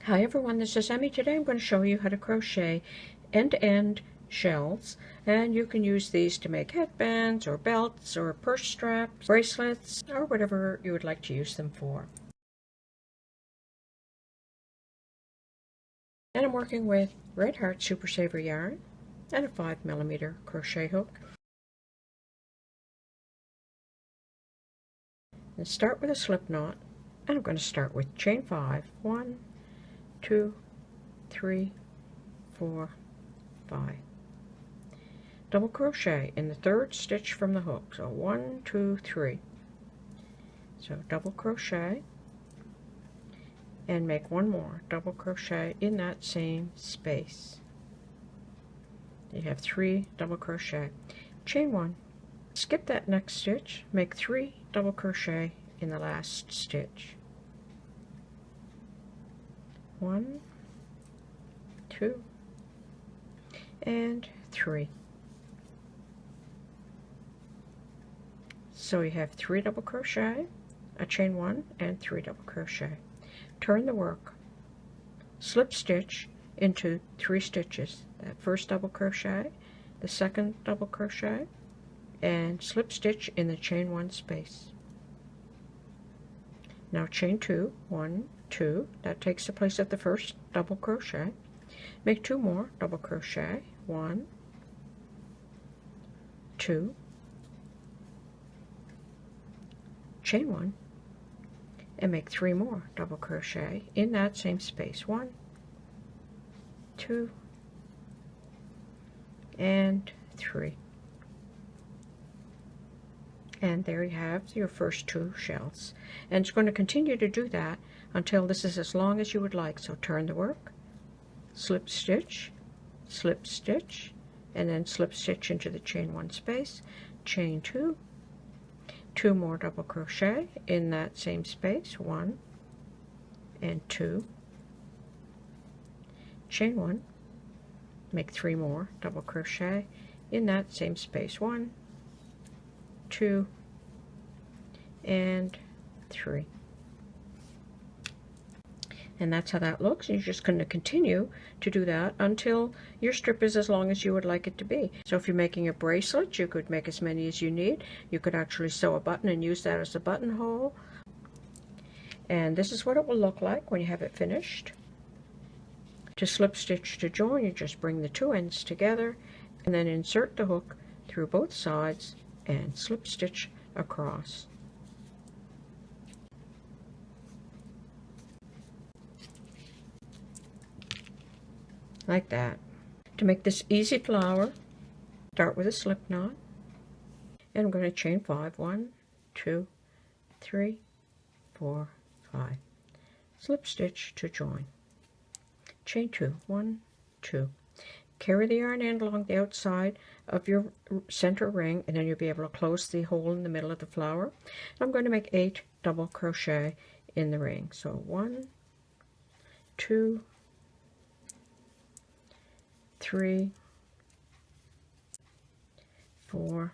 Hi everyone, this is Emmy. Today I'm going to show you how to crochet end-to-end shells, and you can use these to make headbands or belts or purse straps, bracelets, or whatever you would like to use them for. And I'm working with Red Heart Super Saver yarn and a 5mm crochet hook. And start with a slip knot, and I'm going to start with chain 5. 1, 2, 3, 4, 5. Double crochet in the third stitch from the hook. So 1, 2, 3. So double crochet and make one more double crochet in that same space. You have 3 double crochet. Chain 1. Skip that next stitch. Make 3 double crochet in the last stitch. 1, 2, and 3. So you have 3 double crochet, a chain 1, and 3 double crochet. Turn the work, slip stitch into 3 stitches. That first double crochet, the second double crochet, and slip stitch in the chain 1 space. Now chain 2, 1, 2, that takes the place of the first double crochet. Make 2 more double crochet, 1, 2, chain 1, and make 3 more double crochet in that same space. 1, 2, and 3. And there you have your first 2 shells. And it's going to continue to do that until this is as long as you would like. So turn the work, slip stitch, and then slip stitch into the chain 1 space, chain 2, 2 more double crochet in that same space, 1 and 2, chain 1, make 3 more double crochet in that same space, 1, 2, and 3. And that's how that looks. You're just going to continue to do that until your strip is as long as you would like it to be. So if you're making a bracelet, you could make as many as you need. You could actually sew a button and use that as a buttonhole. And this is what it will look like when you have it finished. To slip stitch to join, you just bring the 2 ends together and then insert the hook through both sides and slip stitch across. Like that. To make this easy flower, start with a slip knot, and I'm going to chain 5. 1, 2, 3, 4, 5. Slip stitch to join. Chain 2. 1, 2. Carry the yarn end along the outside of your center ring, and then you'll be able to close the hole in the middle of the flower. And I'm going to make 8 double crochet in the ring. So 1, 2, 3, 4.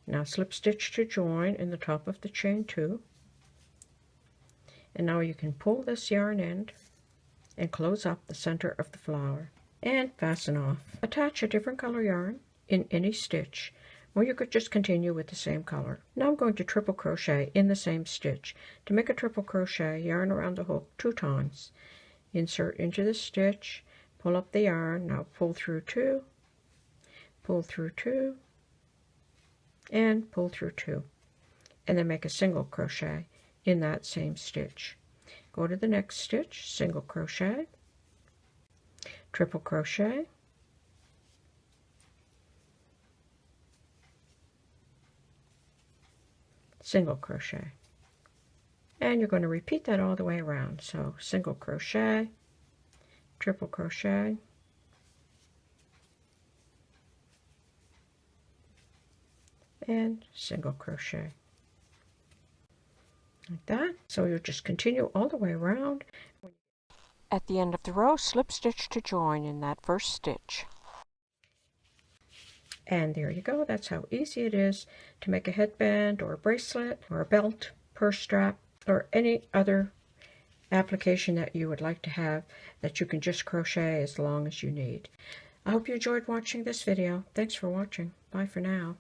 Now slip stitch to join in the top of the chain 2. And now you can pull this yarn end and close up the center of the flower and fasten off. Attach a different color yarn in any stitch, or you could just continue with the same color. Now I'm going to triple crochet in the same stitch. To make a triple crochet, yarn around the hook 2 times. Insert into the stitch, pull up the yarn, now pull through 2, pull through 2, and pull through 2, and then make a single crochet in that same stitch. Go to the next stitch, single crochet, triple crochet, single crochet. And you're going to repeat that all the way around. So single crochet, triple crochet, and single crochet. Like that. So you'll just continue all the way around. At the end of the row, slip stitch to join in that first stitch. And there you go. That's how easy it is to make a headband or a bracelet or a belt, purse strap, or any other application that you would like to have that you can just crochet as long as you need. I hope you enjoyed watching this video. Thanks for watching. Bye for now.